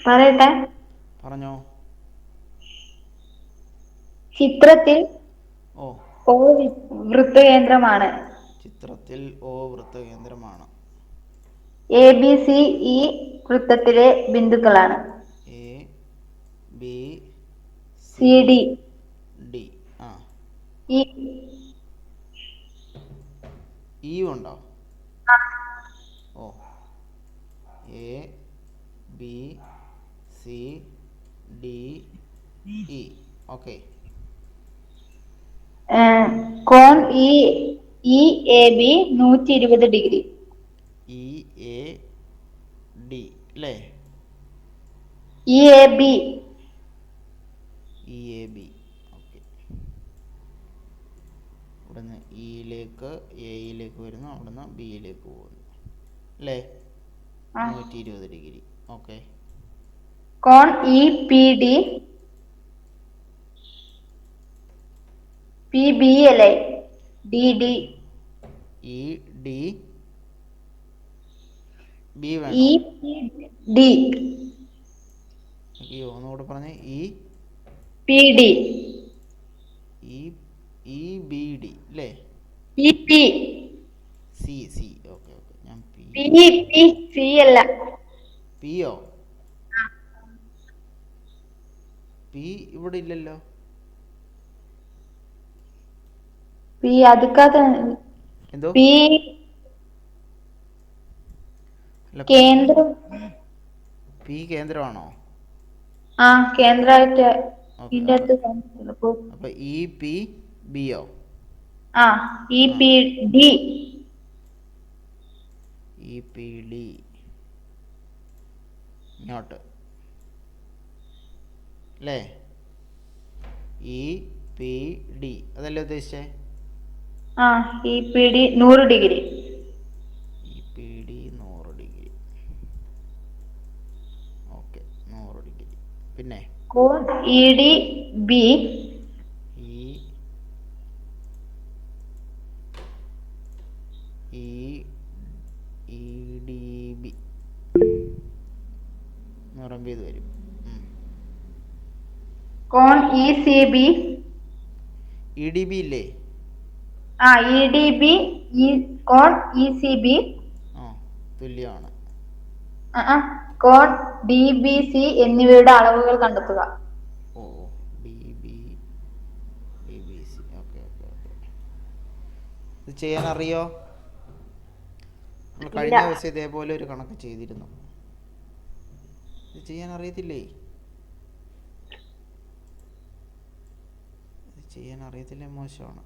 പറയട്ടെ. പറഞ്ഞോ. ചിത്രത്തിൽ ഓ O വൃത്തകേന്ദ്രമാണ്. ചിത്രത്തിൽ O വൃത്തകേന്ദ്രമാണ്. എ ബി സി ഈ വൃത്തത്തിലെ ബിന്ദുക്കളാണ്. A B C C D D. ആ ഈ ഇ ഉണ്ടോ? O A B C D E. Okay. കോൺ E A B 120 degree. E A D അല്ലേ? E A B E A B. Okay. ഇവിടുന്ന് ഇയിലേക്ക് എയിലേക്ക് വരുന്നു, അവിടുന്ന് ബിയിലേക്ക് പോകുന്നു അല്ലേ? 120 ഡിഗ്രി. ഓക്കെ. കോൺ E P D P B അല്ലേ? D D E D B E വേണോ? പി ഡി അയ്യോ, ഒന്നുകൂടെ പറഞ്ഞേ. E P D E E B D അല്ലേ? P P C C. Okay okay. ഞാൻ പി പി പി സി അല്ല. പിയോ? പി ഇവിടെ ഇല്ലല്ലോ. പി അതുക്കാത്ത എന്തോ? പി അല്ല, കേന്ദ്രം. പി കേന്ദ്രമാണോ? ആ കേന്ദ്രമായിട്ട് ഓക്കെ. ഇതിന്റെ അടുത്ത്. അപ്പം ഇ പി ബിയോ? ആ E P D E P D ഇങ്ങോട്ട് അല്ലേ? ഇ പി ഡി അതല്ലേ ഉദ്ദേശിച്ചേ? ആ E P D 100 degree. E P D 100 degree. Okay, 100 degree. പിന്നെ കോൺ E D B E E E D B എന്ന് പറയുമ്പോൾ ഇത് വരും. കോൺ E C B. E D B ഇല്ലേ? ആ ഇ ഡി ബി കോൺ ഇ സി ബി ആ തുല്യമാണ്. കോൺ ഡി ബി സി എന്നിവയുടെ അളവുകൾ കണ്ടെത്തുക. ഓ D B D B C. Okay okay okay. ഇത് ചെയ്യാൻ അറിയോ? നമ്മൾ ഇല്ല. കഴിഞ്ഞ ദിവസം ഇതേപോലെ ഒരു കണക്ക് ചെയ്തിരുന്നു. ഇത് ചെയ്യാൻ അറിയത്തില്ലേ? ഇത് ചെയ്യാൻ അറിയത്തില്ലേ? മോശമാണ്.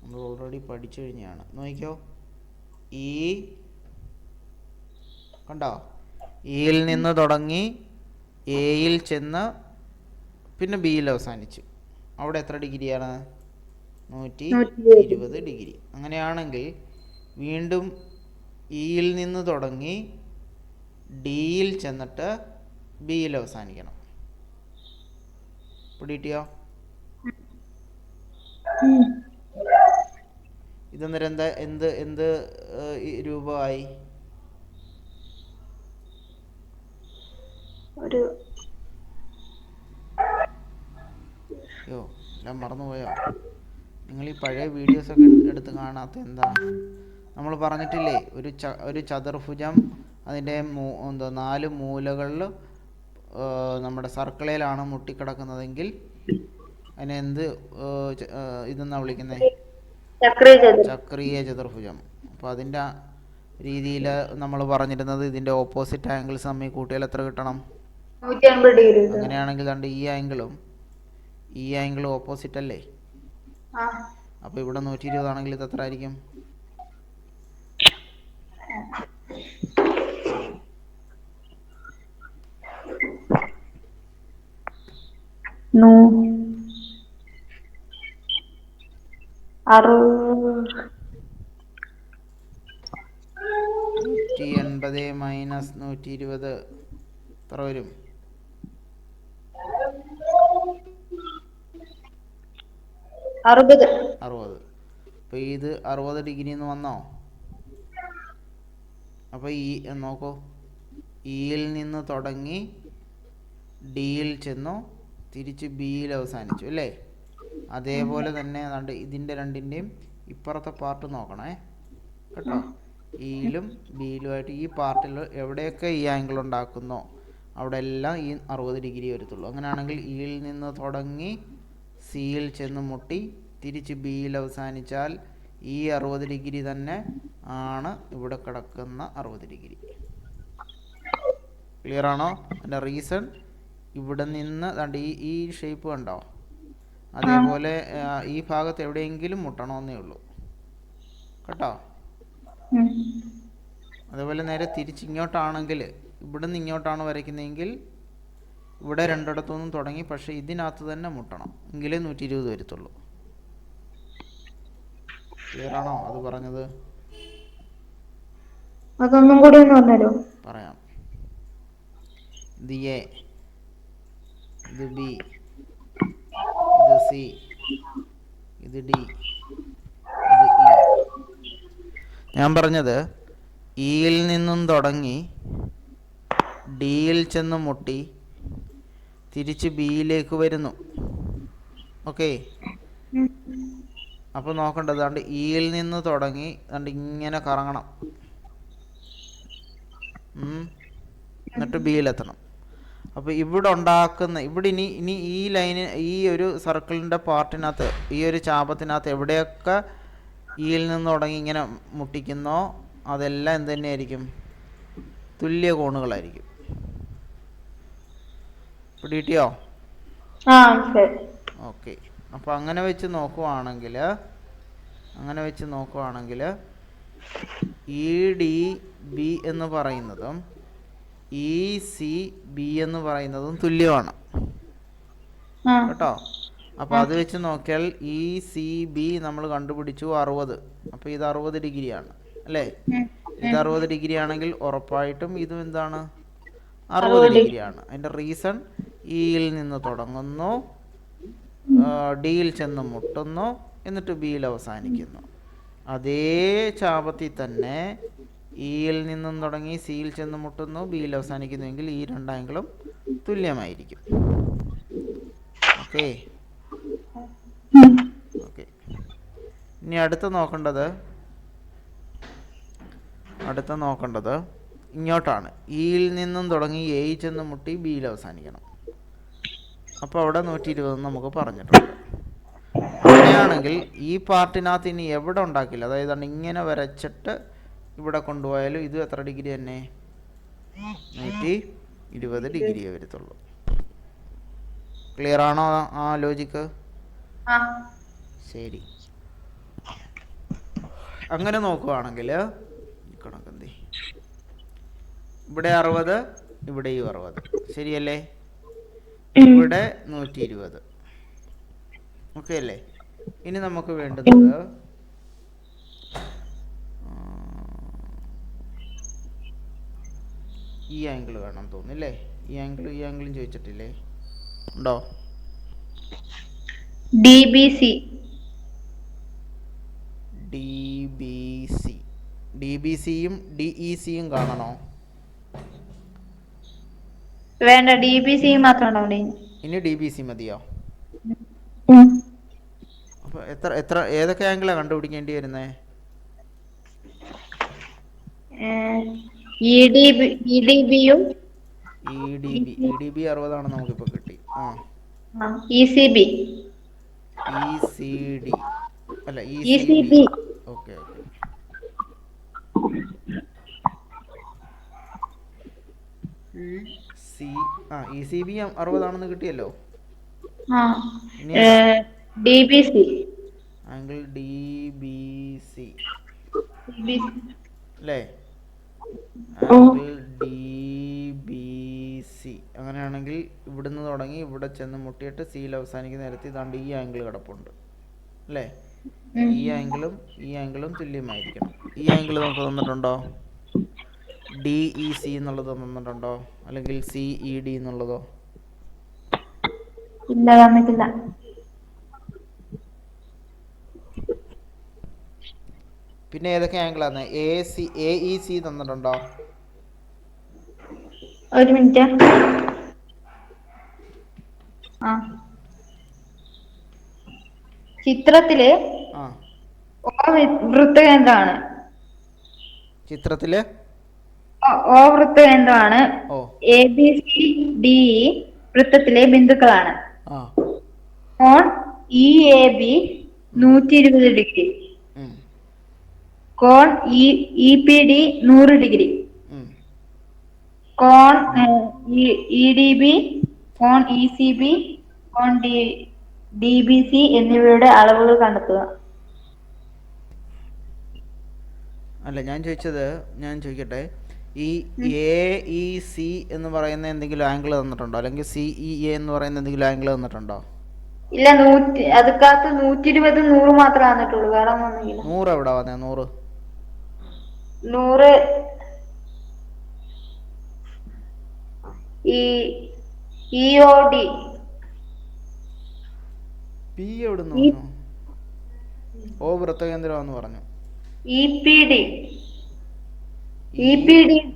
നമ്മൾ ഓൾറെഡി പഠിച്ചു കഴിഞ്ഞാണ്. നോക്കിക്കോ. ഈ കണ്ടോ? ഇയിൽ നിന്ന് തുടങ്ങി എയിൽ ചെന്ന് പിന്നെ ബിയിൽ അവസാനിച്ചു. അവിടെ എത്ര ഡിഗ്രിയാണ്? 120 ഡിഗ്രി. അങ്ങനെയാണെങ്കിൽ വീണ്ടും ഇയിൽ നിന്ന് തുടങ്ങി ഡിയിൽ ചെന്നിട്ട് ബിയിൽ അവസാനിക്കണം. പിടികിട്ടിയോ? ഇതെന്നേരം എന്താ എന്ത് എന്ത് രൂപമായി? ഒരു യോ എല്ലാം മറന്നുപോയോ? നിങ്ങൾ ഈ പഴയ വീഡിയോസൊക്കെ എടുത്ത് കാണാത്ത എന്താ? നമ്മൾ പറഞ്ഞിട്ടില്ലേ, ഒരു ചതുർഭുജം അതിൻ്റെ എന്താ 4 മൂലകളിൽ നമ്മുടെ സർക്കിളിലാണ് മുട്ടിക്കിടക്കുന്നതെങ്കിൽ അതിനെ എന്ത് ഇതെന്നാണ് വിളിക്കുന്നത്? ചക്രീയ ചതുർഭുജം. അപ്പോൾ അതിൻ്റെ രീതിയിൽ നമ്മൾ പറഞ്ഞിരുന്നത് ഇതിൻ്റെ ഓപ്പോസിറ്റ് ആംഗിൾസ് തമ്മിൽ കൂട്ടിയാൽ എത്ര കിട്ടണം? 150 ഡിഗ്രി. അങ്ങനെയാണെങ്കിൽ കണ്ട് ഈ ആംഗിളും ഓപ്പോസിറ്റ് അല്ലേ? അപ്പോൾ ഇവിടെ 120 ആണെങ്കിൽ ഇത് എത്ര ആയിരിക്കും? 180 മൈനസ് 120 എത്ര വരും? 60. അപ്പോൾ ഇത് 60 ഡിഗ്രി എന്ന് വന്നോ? അപ്പോൾ ഈ നോക്കൂ, ഇയിൽ നിന്ന് തുടങ്ങി ഡിയിൽ ചെന്നു തിരിച്ച് ബിയിൽ അവസാനിച്ചു അല്ലേ? അതേപോലെ തന്നെ ഏതാണ്ട് ഇതിൻ്റെ രണ്ടിൻ്റെയും ഇപ്പുറത്തെ പാർട്ട് നോക്കണേ കേട്ടോ. ഇയിലും ബിയിലുമായിട്ട് ഈ പാർട്ടിൽ എവിടെയൊക്കെ ഈ ആംഗിൾ ഉണ്ടാക്കുന്നോ അവിടെ എല്ലാം ഈ 60 ഡിഗ്രി വരത്തുള്ളൂ. അങ്ങനെയാണെങ്കിൽ ഇയിൽ നിന്ന് തുടങ്ങി സിയിൽ ചെന്ന് മുട്ടി തിരിച്ച് ബിയിൽ അവസാനിച്ചാൽ ഈ 60 ഡിഗ്രി തന്നെ ആണ് ഇവിടെ കിടക്കുന്ന 60 ഡിഗ്രി. ക്ലിയർ ആണോ? അതിൻ്റെ റീസൺ ഇവിടെ നിന്ന് ദാണ്ട് ഈ ഷേപ്പ് കണ്ടോ, അതേപോലെ ഈ ഭാഗത്ത് എവിടെയെങ്കിലും മുട്ടണമെന്നേ ഉള്ളൂ കേട്ടോ. അതേപോലെ നേരെ തിരിച്ചിങ്ങോട്ടാണെങ്കിൽ ഇവിടുന്ന് ഇങ്ങോട്ടാണ് വരയ്ക്കുന്നതെങ്കിൽ ഇവിടെ രണ്ടിടത്തുനിന്നും തുടങ്ങി പക്ഷേ ഇതിനകത്ത് തന്നെ മുട്ടണം, എങ്കിലേ 120 വരത്തുള്ളൂ. ക്ലിയർ ആണോ അത് പറഞ്ഞത്? അതൊന്നും കൂടി ഒന്ന് പറഞ്ഞല്ലോ. പറയാം. ഇത് എ, ഇത് ബി, ഇത് സി, ഇത് ഡി, ഇത് ഇ. ഞാൻ പറഞ്ഞത് ഇയിൽ നിന്നും തുടങ്ങി ഡിയിൽ ചെന്ന് മുട്ടി തിരിച്ച് ബിയിലേക്ക് വരുന്നു. ഓക്കെ, അപ്പോൾ നോക്കേണ്ടത് കണ്ട് ഇയിൽ നിന്ന് തുടങ്ങി കണ്ട് ഇങ്ങനെ കറങ്ങണം, എന്നിട്ട് ബിയിലെത്തണം. അപ്പോൾ ഇവിടെ ഉണ്ടാക്കുന്ന ഇവിടെ ഇനി ഈ ലൈന് ഈ ഒരു സർക്കിളിൻ്റെ പാർട്ടിനകത്ത് ഈ ഒരു ചാപത്തിനകത്ത് എവിടെയൊക്കെ ഇയിൽ നിന്ന് തുടങ്ങി ഇങ്ങനെ മുട്ടിക്കുന്നോ അതെല്ലാം എന്ത് തന്നെയായിരിക്കും? തുല്യ കോണുകളായിരിക്കും. പിടികിട്ടിയോ? ഓക്കെ. അപ്പോൾ അങ്ങനെ വെച്ച് നോക്കുവാണെങ്കിൽ ഇ ഡി ബി എന്ന് പറയുന്നതും ഇ സി ബി എന്ന് പറയുന്നതും തുല്യമാണ് കേട്ടോ. അപ്പോൾ അത് വെച്ച് നോക്കിയാൽ ഇ സി ബി നമ്മൾ കണ്ടുപിടിച്ചു 60. അപ്പോൾ ഇത് 60 ഡിഗ്രിയാണ് അല്ലേ? ഇത് 60 ഡിഗ്രി ആണെങ്കിൽ ഉറപ്പായിട്ടും ഇതും എന്താണ്? 60 ഡിഗ്രിയാണ്. അതിൻ്റെ റീസൺ ഇയിൽ നിന്ന് തുടങ്ങുന്നു, ഡിയിൽ ചെന്ന് മുട്ടുന്നു, എന്നിട്ട് ബിയിൽ അവസാനിക്കുന്നു. അതേ ചാപത്തിൽ തന്നെ ഇയിൽ നിന്നും തുടങ്ങി സിയിൽ ചെന്ന് മുട്ടുന്നു, ബിയിൽ അവസാനിക്കുന്നുവെങ്കിൽ ഈ രണ്ടാംഗിളും തുല്യമായിരിക്കും. Okay okay. ഇനി അടുത്ത നോക്കേണ്ടത് ഇങ്ങോട്ടാണ്. ഇയിൽ നിന്നും തുടങ്ങി എയിൽ ചെന്ന് മുട്ടി ബിയിൽ അവസാനിക്കണം. അപ്പോൾ അവിടെ 120 നമുക്ക് പറഞ്ഞിട്ടുണ്ട്. അങ്ങനെയാണെങ്കിൽ ഈ പാർട്ടിനകത്ത് ഇനി എവിടെ ഉണ്ടാക്കില്ല, അതായത് ഇങ്ങനെ വരച്ചിട്ട് ഇവിടെ കൊണ്ടുപോയാലും ഇത് എത്ര ഡിഗ്രി തന്നെ? 120 ഡിഗ്രിയേ വരത്തുള്ളൂ. ക്ലിയർ ആണോ ആ ലോജിക്ക്? ശരി. അങ്ങനെ നോക്കുവാണെങ്കിൽ കണക്കെന്തി ഇവിടെ 60, ഇവിടെയും 60, ശരിയല്ലേ? ഇവിടെ 120. ഓക്കെ അല്ലേ? ഇനി നമുക്ക് വേണ്ടുന്നത് ഈ ആംഗിൾ വേണം തോന്നില്ലേ? ഈ ആംഗിളും ചോദിച്ചിട്ടില്ലേ? ഉണ്ടോ? D B C. D B സിയും ഡി ഇ സിയും കാണണോ? വേണ്ട, ഡി ബി സി മാത്രം ഉണ്ടാവണ്ടേ. ഇനി ഡി ബി സി മതിയോ? അപ്പോൾ ഏതൊക്കെ ആംഗിളാണ് കണ്ടുപിടിക്കേണ്ടി വരുന്നത്? ഇ ഡി ബിയും ഇ ഡി ബി 60 ആണ് നമുക്കിപ്പോൾ കിട്ടി. E C B, E C D അല്ല E E C C B. B. Okay okay. E C B 60 ആണെന്ന് കിട്ടിയല്ലോ. D B C, angle D B C അല്ലേ? Angle D B C. അങ്ങനെയാണെങ്കിൽ ഇവിടുന്ന് തുടങ്ങി ഇവിടെ ചെന്ന് മുട്ടിയിട്ട് സിയിൽ അവസാനിക്കുന്ന നേരത്തിൽ ഇതാണ്ട് ഈ ആംഗിൾ കിടപ്പുണ്ട് അല്ലേ? ഈ ആംഗിളും തുല്യമായിരിക്കണം. ഈ ആംഗിൾ നമുക്ക് തന്നിട്ടുണ്ടോ? ഡി ഇ സി എന്നുള്ളത് തന്നിട്ടുണ്ടോ? അല്ലെങ്കിൽ സി ഇ ഡി എന്നുള്ളതോ? ഇല്ല, തന്നിട്ടില്ല. പിന്നെ ഏതൊക്കെ ആംഗിളാണ്? എ ഇ സി തന്നിട്ടുണ്ടോ? ഒരു മിനിറ്റ്. ആ ചിത്രത്തില് ആ വൃത്തകേന്ദ്രമാണ്. ചിത്രത്തില് ഓ വൃത്തകേന്ദ്രമാണ്. O A B C D E വൃത്തത്തിലെ ബിന്ദുക്കളാണ്. ആ കോൺ ഇ എ ബി 120 ഡിഗ്രി. ഉം, കോൺ ഇ പി ഡി 100 ഡിഗ്രി. ഉം. കോൺ ഇ ഡി ബി, കോൺ ഇ സി ബി, കോൺ ഡി ബി സി എന്നിവയുടെ അളവുകൾ കണ്ടെത്തുക. അല്ല ഞാൻ ചോദിക്കട്ടെ, ഈ എ ഇ സി എന്ന് പറയുന്ന എന്തെങ്കിലും ആംഗിൾ തന്നിട്ടുണ്ടോ, അല്ലെങ്കിൽ സി ഇ എ എന്ന് പറയുന്ന എന്തെങ്കിലും ആംഗിൾ തന്നിട്ടുണ്ടോ? ഇല്ല, അതുക്കകത്ത് 120 100 മാത്രമേ വന്നിട്ടുള്ളൂ, വേറെ ഒന്നുമില്ല. 100 എവിടെ വന്നേ? 100 100 ഇ ഒ ഡി. പി എവിടുന്ന് വന്നു? ഓ വൃത്തകേന്ദ്രമാണെന്ന് പറഞ്ഞു. E P D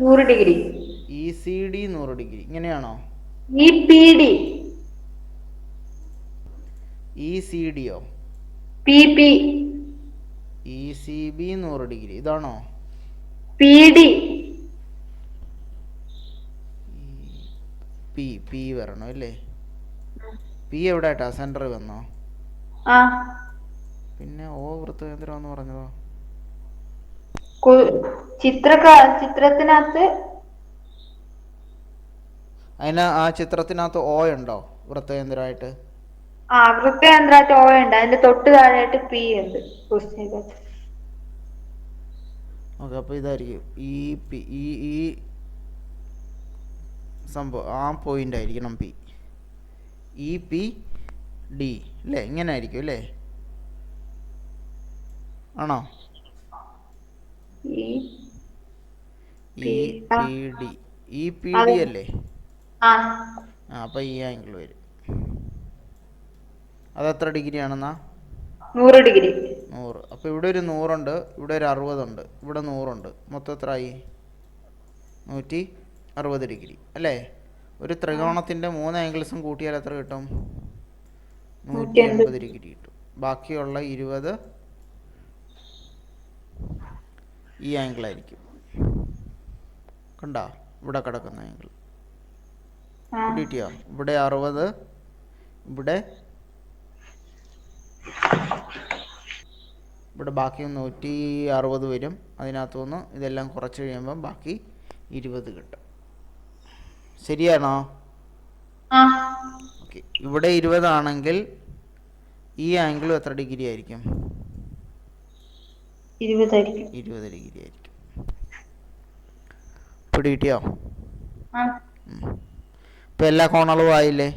100 degree. E C D 100 degree, ഇങ്ങനെയാണോ? E P D E C ഡിയോ? P P E C B 100 degree, ഇതാണോ? പി ഡി പി പി വരണം അല്ലേ? പി എവിടെ ആയിട്ടാ? സെന്ററിൽ വന്നോ? ആ പിന്നെ ഓ വൃത്തകേന്ദ്രം എന്ന് പറഞ്ഞതോ? ചിത്രത്തിനകത്ത് ആ ചിത്രത്തിനകത്ത് ഓ ഉണ്ടോ വൃത്തകേന്ദ്രമായിട്ട്? ആ വൃത്തകേന്ദ്രമായിട്ട് ഓ ഉണ്ട്, അതിന്റെ തൊട്ട് താഴെയായിട്ട് പി ഉണ്ട്. ഓക്കെ, അപ്പോൾ ഇതായിരിക്കും ഈ പി, ഈ സംഭവം ആ പോയിന്റ് ആയിരിക്കണം പി. ഇ പി ഡി അല്ലേ? ഇങ്ങനെ ആയിരിക്കും അല്ലേ? ആണോ? E P D, E P D അല്ലേ? ആ അപ്പോൾ ഈ ആംഗിൾ വരും. അതെത്ര ഡിഗ്രി ആണെന്നാ? 100 ഡിഗ്രി. 100. അപ്പോൾ ഇവിടെ ഒരു 100 ഉണ്ട്, ഇവിടെ ഒരു 60 ഉണ്ട്, ഇവിടെ 100 ഉണ്ട്. മൊത്തം എത്രയായി? 160 ഡിഗ്രി അല്ലേ? ഒരു ത്രികോണത്തിൻ്റെ 3 ആംഗിൾസും കൂട്ടിയാൽ എത്ര കിട്ടും? 180 ഡിഗ്രി കിട്ടും. ബാക്കിയുള്ള 20 ഈ ആംഗിളായിരിക്കും. കണ്ടോ ഇവിടെ കിടക്കുന്ന ആംഗിൾ കിട്ടിയോ? ഇവിടെ 60, ഇവിടെ ബാക്കി 160 വരും. അതിനകത്തുനിന്ന് ഇതെല്ലാം കുറച്ച് കഴിയുമ്പം ബാക്കി 20 കിട്ടും. ശരിയാണോ? ഓക്കെ, ഇവിടെ 20 ആണെങ്കിൽ ഈ ആംഗിളും എത്ര ഡിഗ്രി ആയിരിക്കും? 20 ഡിഗ്രി ആയിരിക്കും. പിടി കിട്ടിയോ? ഇപ്പം എല്ലാ കോണളവും ആയില്ലേ?